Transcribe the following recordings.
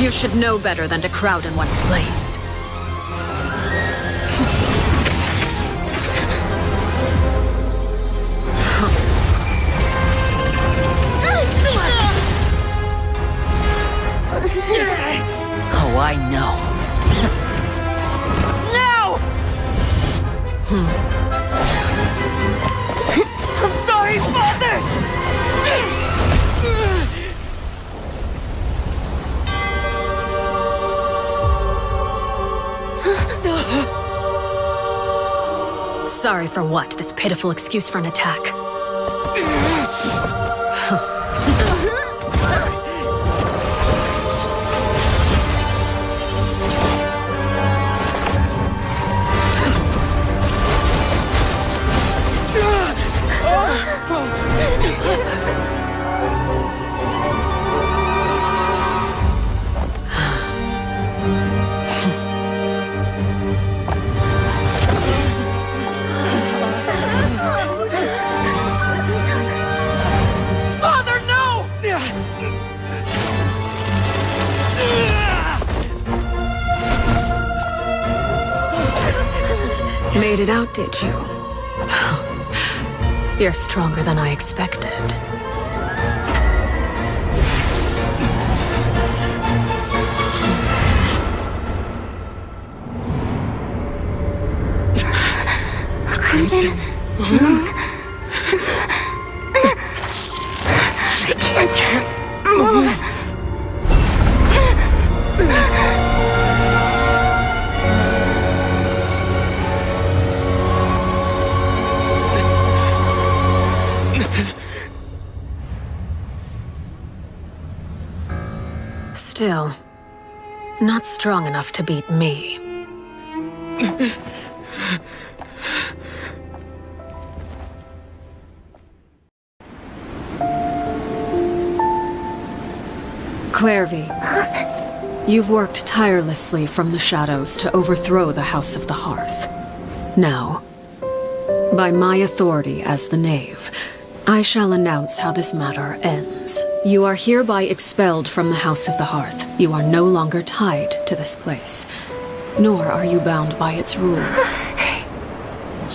You should know better than to crowd in one place. Oh, I know. No! I'm sorry, Father! Sorry for what? This pitiful excuse for an attack. Made it out, did you? You're stronger than I expected. Crimson Moon. I can't move. Still, not strong enough to beat me. Clervie, you've worked tirelessly from the shadows to overthrow the House of the Hearth. Now, by my authority as the Knave, I shall announce how this matter ends. You are hereby expelled from the House of the Hearth. You are no longer tied to this place, nor are you bound by its rules.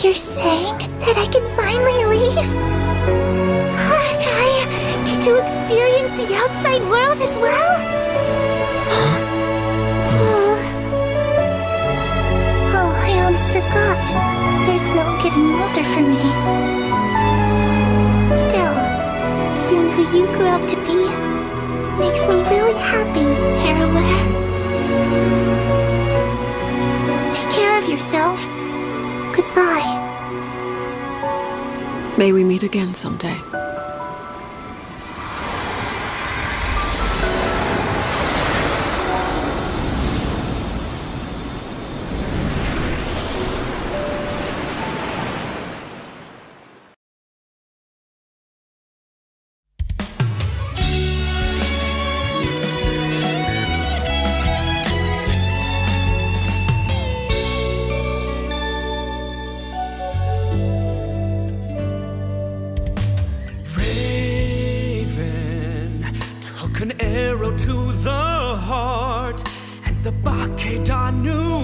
You're saying that I can finally leave? I get to experience the outside world as well? Oh, I almost forgot. There's no getting older for me. Still, seeing who you grew up to be makes me really happy, Parallel. Take care of yourself. Goodbye. May we meet again someday. To the heart, and the Bakedanuki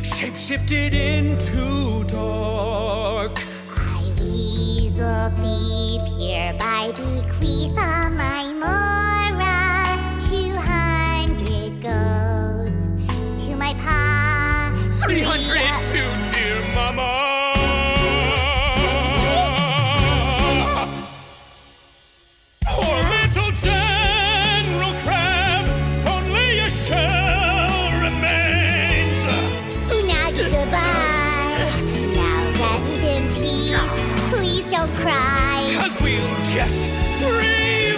shapeshifted into dark. I weasel thief hereby bequeath all my mora. 200 goes to my pa. 300 to dear mama. Poor little General Crab, only a shell remains. Unagi, goodbye. Now rest in peace. Please don't cry. 'Cause we'll get revenge.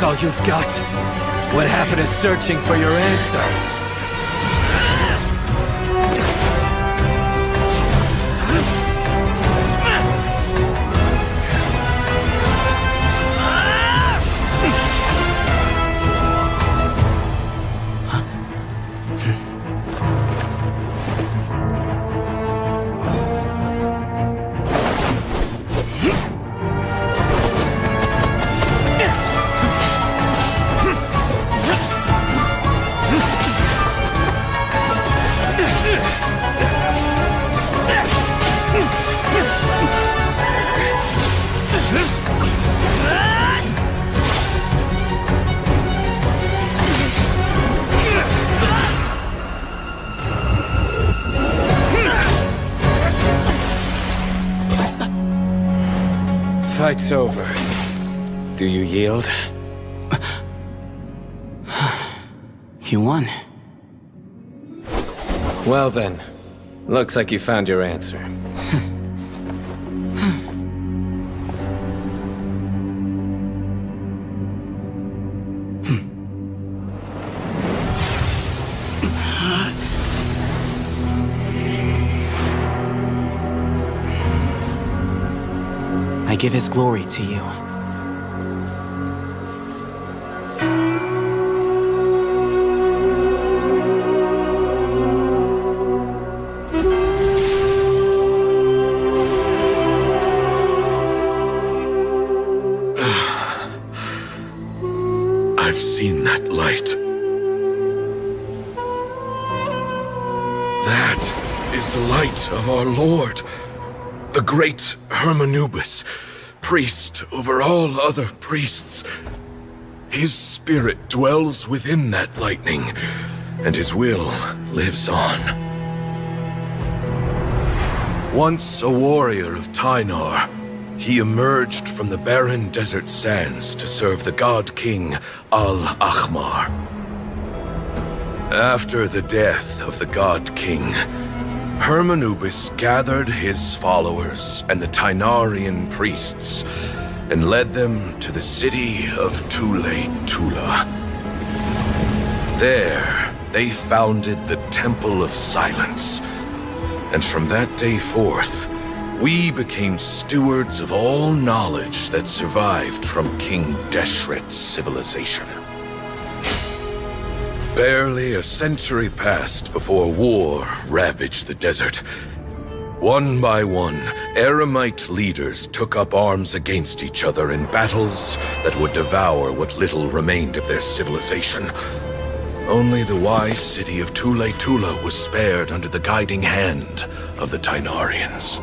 That's all you've got? What happened to searching for your answer? Fight's over. Do you yield? You won. Well then, looks like you found your answer. I give his glory to you. I've seen that light. That is the light of our Lord, the great Hermanubis, priest over all other priests. His spirit dwells within that lightning, and his will lives on. Once a warrior of Tynar, he emerged from the barren desert sands to serve the god king Al-Ahmar. After the death of the god king, Hermanubis gathered his followers and the Tynarian priests and led them to the city of Tule-Tula. There, they founded the Temple of Silence, and from that day forth, we became stewards of all knowledge that survived from King Deshret's civilization. Barely a century passed before war ravaged the desert. One by one, Eremite leaders took up arms against each other in battles that would devour what little remained of their civilization. Only the wise city of Tule-Tula was spared under the guiding hand of the Tynarians.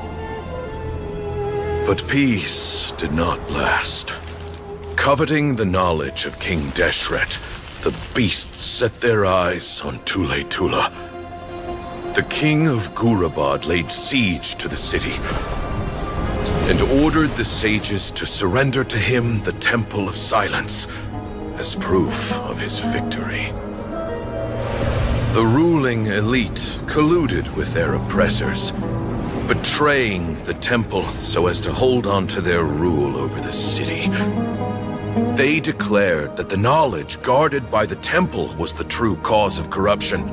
But peace did not last. Coveting the knowledge of King Deshret, the beasts set their eyes on Tule-Tula. The king of Gurabad laid siege to the city and ordered the sages to surrender to him the Temple of Silence as proof of his victory. The ruling elite colluded with their oppressors, betraying the temple so as to hold on to their rule over the city. They declared that the knowledge guarded by the temple was the true cause of corruption.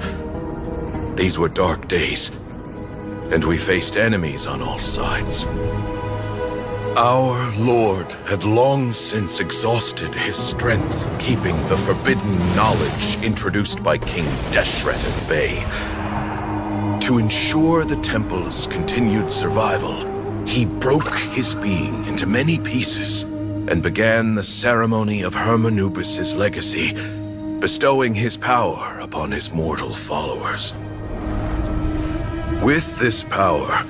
These were dark days, and we faced enemies on all sides. Our Lord had long since exhausted his strength, keeping the forbidden knowledge introduced by King Deshret at bay. To ensure the temple's continued survival, he broke his being into many pieces and began the ceremony of Hermanubis' legacy, bestowing his power upon his mortal followers. With this power,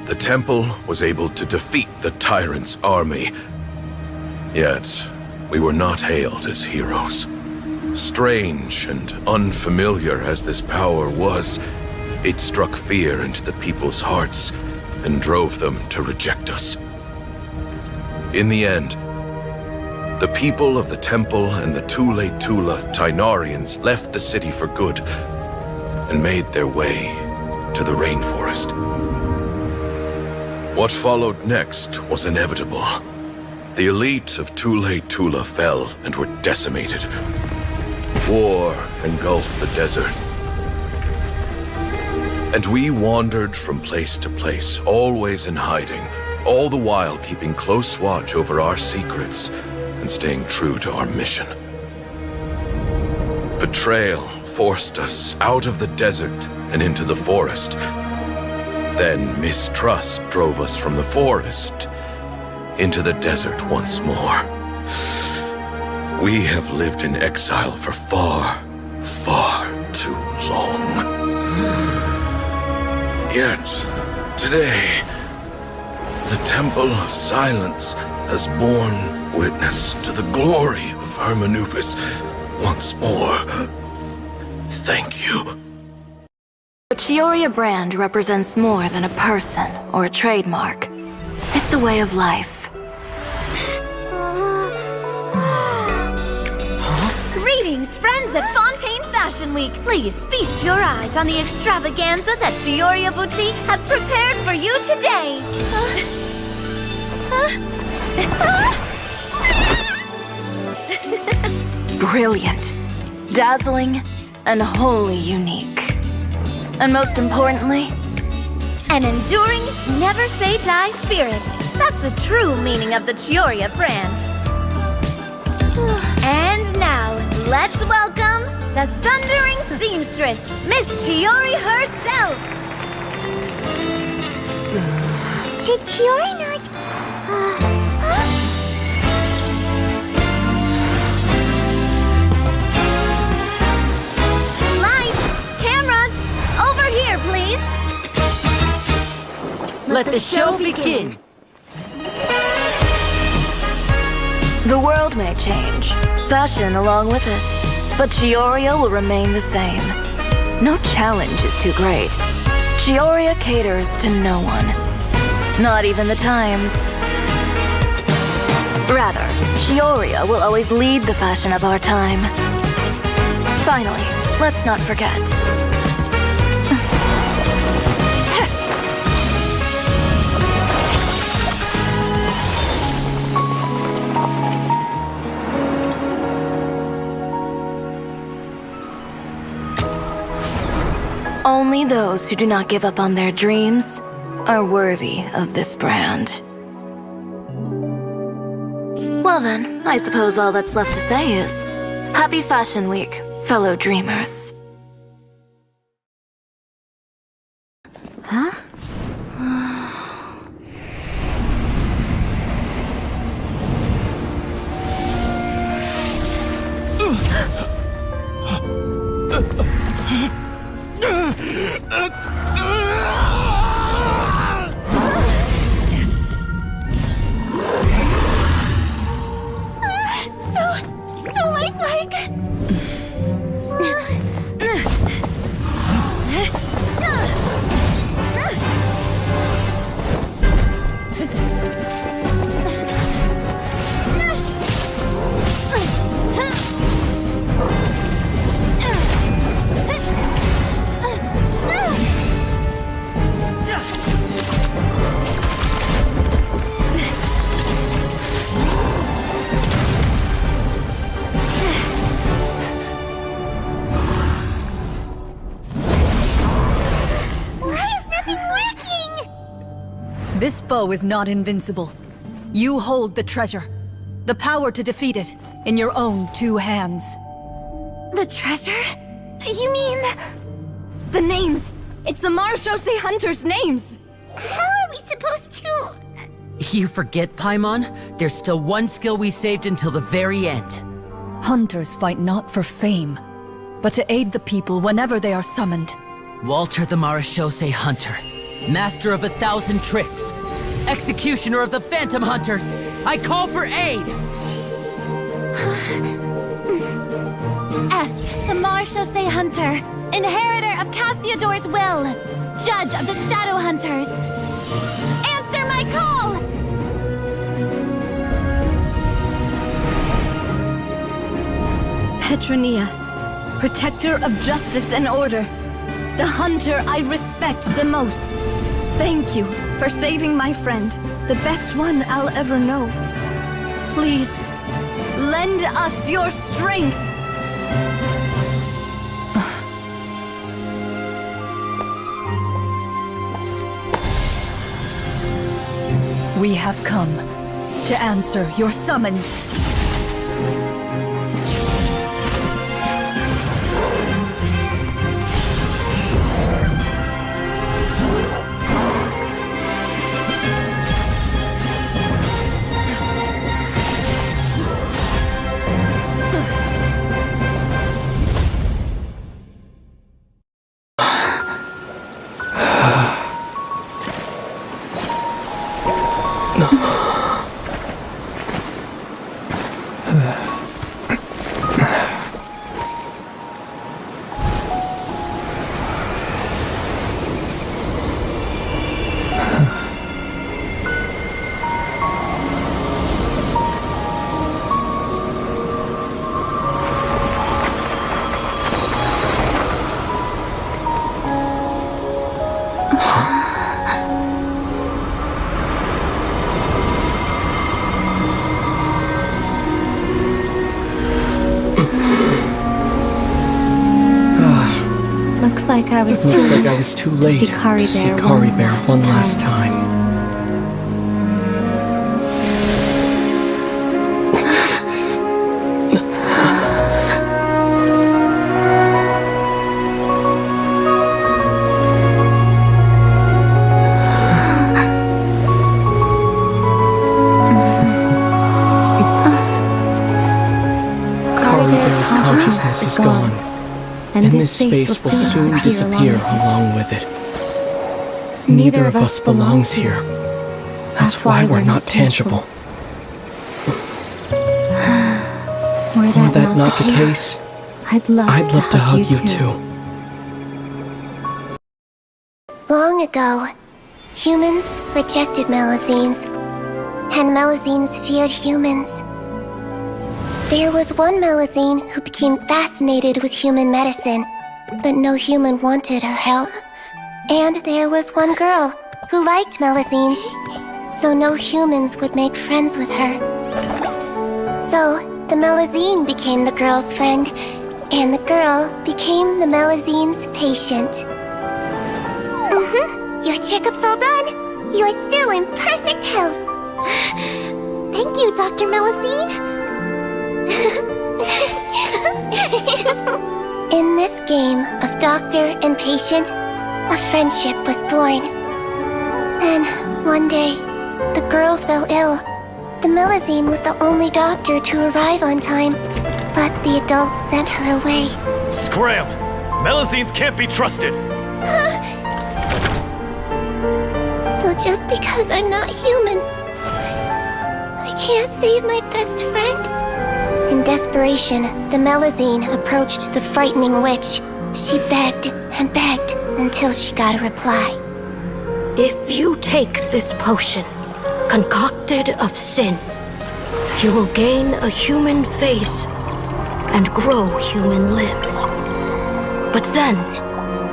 the temple was able to defeat the tyrant's army. Yet, we were not hailed as heroes. Strange and unfamiliar as this power was, it struck fear into the people's hearts and drove them to reject us. In the end, the people of the temple and the Tule-Tula Tynarians left the city for good and made their way to the rainforest. What followed next was inevitable. The elite of Tula fell and were decimated. War engulfed the desert. And we wandered from place to place, always in hiding, all the while keeping close watch over our secrets and staying true to our mission. Betrayal forced us out of the desert and into the forest. Then mistrust drove us from the forest into the desert once more. We have lived in exile for far, far too long. Yet, today, the Temple of Silence has borne witness to the glory of Hermanubis once more. Thank you. The Chiori brand represents more than a person or a trademark. It's a way of life. Greetings, friends at Fontaine Fashion Week. Please feast your eyes on the extravaganza that Chiori Boutique has prepared for you today. Brilliant, dazzling, and wholly unique. And most importantly, An enduring, never-say-die spirit. That's the true meaning of the Chiori brand. And now, let's welcome the thundering seamstress, Miss Chiori herself! Did Chiori not... Lights! Cameras! Over here, please! Let the show begin! the world may change, fashion along with it, but Chiori will remain the same. No challenge is too great. Chiori caters to no one. Not even the times. Rather, Chiori will always lead the fashion of our time. Finally, let's not forget. Only those who do not give up on their dreams are worthy of this brand. Well then, I suppose all that's left to say is, Happy Fashion Week, fellow dreamers. Huh? So lifelike! This foe is not invincible. You hold the treasure. The power to defeat it in your own two hands. The treasure? You mean... the names! It's the Marechaussee Hunters' names! How are we supposed to... You forget, Paimon? There's still one skill we saved until the very end. Hunters fight not for fame, but to aid the people whenever they are summoned. Walter the Marechaussee Hunter, master of 1,000 tricks, executioner of the Phantom Hunters, I call for aid! Est, the Marechaussee Hunter, inheritor of Cassiodor's will, judge of the Shadow Hunters. Answer my call! Petronia, protector of justice and order, the hunter I respect the most. Thank you for saving my friend, the best one I'll ever know. please, lend us your strength. We have come to answer your summons. Looks like I was too late to see Caribear one last time. Caribear's consciousness is gone. And this space will soon disappear along with it. Neither of us belongs here. That's why we're not tangible. Were that not the case, I'd love to hug you too. Long ago, humans rejected Melazines, and Melazines feared humans. There was one Melazine who became fascinated with human medicine, but no human wanted her help. And there was one girl who liked Melazines, so no humans would make friends with her. So, the Melazine became the girl's friend, and the girl became the Melazine's patient. Your checkup's all done. You're still in perfect health. Thank you, Dr. Melazine. In this game of doctor and patient, a friendship was born. Then, one day, the girl fell ill. The Melazine was the only doctor to arrive on time, but the adults sent her away. Scram! Melazines can't be trusted! So just because I'm not human, I can't save my best friend? In desperation, the Melazine approached the frightening witch. She begged and begged until she got a reply. If you take this potion, concocted of sin, you will gain a human face and grow human limbs. But then,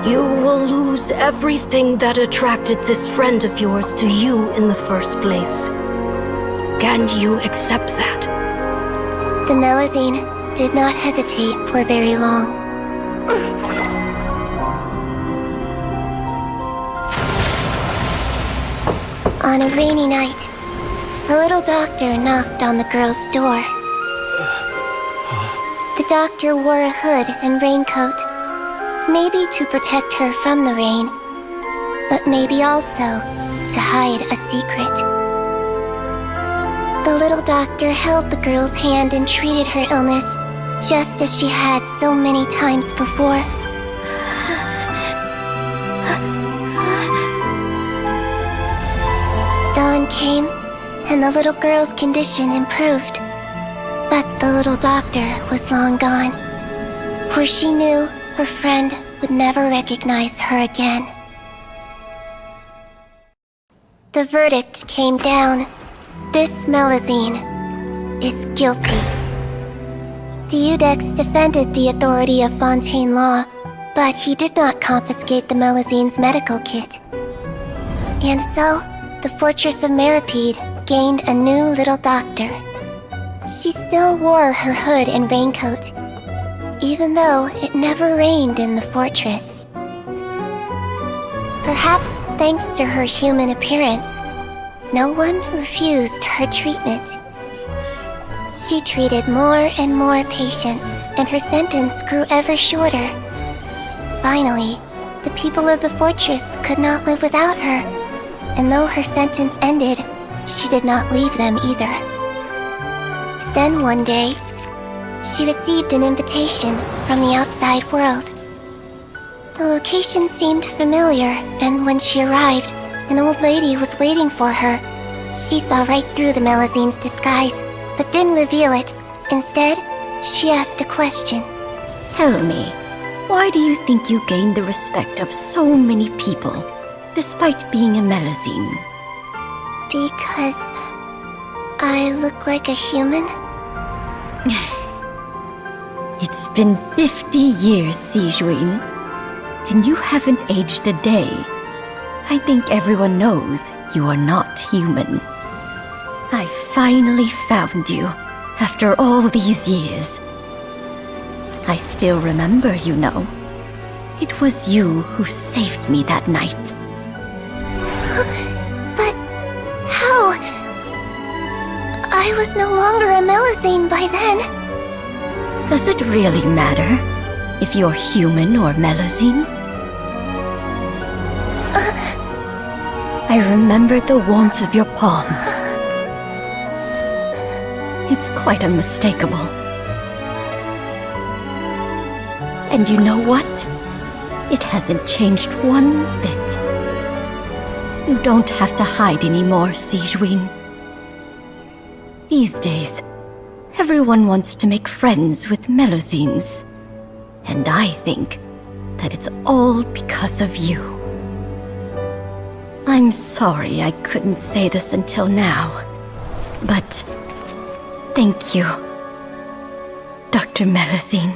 you will lose everything that attracted this friend of yours to you in the first place. Can you accept that? The Melazine did not hesitate for very long. On a rainy night, a little doctor knocked on the girl's door. The doctor wore a hood and raincoat, maybe to protect her from the rain, but maybe also to hide a secret. The little doctor held the girl's hand and treated her illness, just as she had so many times before. Dawn came, and the little girl's condition improved. But the little doctor was long gone, for she knew her friend would never recognize her again. The verdict came down. This Melazine is guilty. The Iudex defended the authority of Fontaine law, but he did not confiscate the Melazine's medical kit. And so, the Fortress of Meripede gained a new little doctor. She still wore her hood and raincoat, even though it never rained in the fortress. Perhaps thanks to her human appearance, no one refused her treatment. She treated more and more patients, and her sentence grew ever shorter. Finally, the people of the fortress could not live without her, and though her sentence ended, she did not leave them either. Then one day, she received an invitation from the outside world. The location seemed familiar, and when she arrived, an old lady was waiting for her. She saw right through the Melizine's disguise, but didn't reveal it. Instead, she asked a question. Tell me, why do you think you gained the respect of so many people, despite being a Melizine? Because I look like a human? It's been 50 years, Sigewinne, and you haven't aged a day. I think everyone knows you are not human. I finally found you, after all these years. I still remember, you know. It was you who saved me that night. But how? I was no longer a Melizine by then. Does it really matter if you're human or Melizine? I remembered the warmth of your palm. It's quite unmistakable. And you know what? It hasn't changed one bit. You don't have to hide anymore, Sigewinne. These days, everyone wants to make friends with Melizines. And I think that it's all because of you. I'm sorry I couldn't say this until now, but thank you, Dr. Melizine.